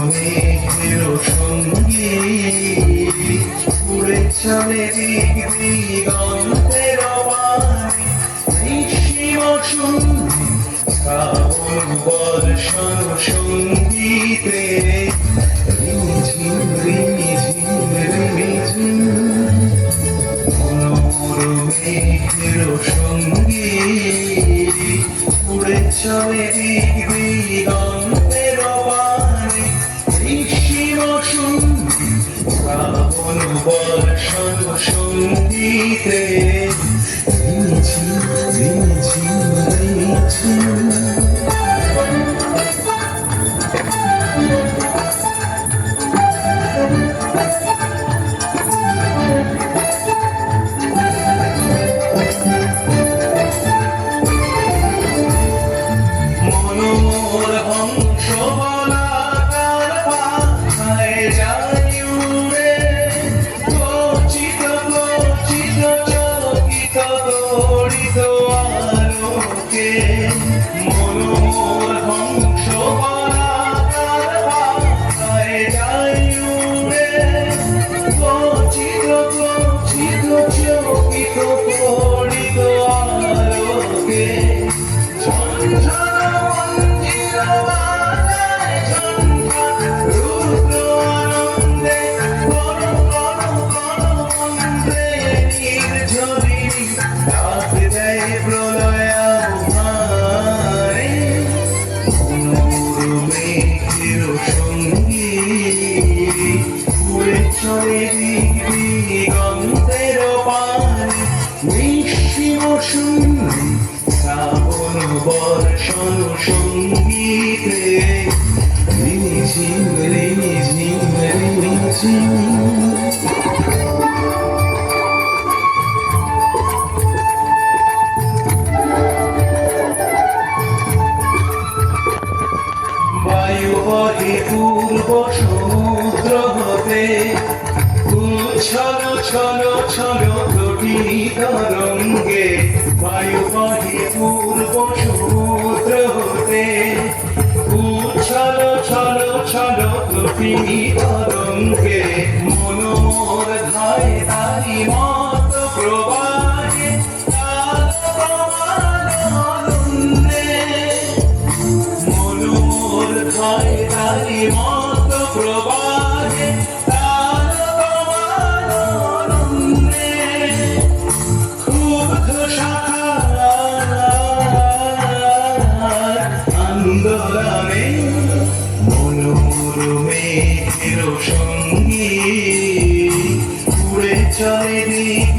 মেঘের সঙ্গে উড়ে চলে দিক দিগন্তের পানে নিঃসীম শূন্যে শ্রাবণ বর্ষণ সঙ্গীতে রিমঝিম রিমঝিম রিমঝিম মেঘের সঙ্গে উড়ে চলে দিক দিগন্তের পানে নিঃসীম শূন্যে শ্রাবণ বর্ষণ সঙ্গীতে রিমঝিম রিমঝিম রিমঝিম মনোর হংস বলাকার পাখায় যায় উড়ে গচ্ছিত গচ্ছিত চকিত দড়িত আলোকে মনোর হংস বলাকার পাখায় যায় উড়ে গচ্ছিত গচ্ছিত চকিত দড়িত আলোকে দিগন্তের পানে নিঃসীম শূন্যে শ্রাবণ বর্ষণ সঙ্গীতে রিমঝিম রিমঝিম রিমঝিম বায়ু বহে পূর্ব সমুদ্র হতে ছলো ছলো ছলো প্রতিটি তরঙ্গে বায়ু বহে পূর্ব সমুদ্র হতে ছলো ছলো ছলো প্রতিটি তরঙ্গে মনোর ধায় তারি মত প্রবাহে মনোর ধায় তারি মত প্রবাহে আন্দোলনে মনোর মেঘের সঙ্গে উড়ে চলে দিক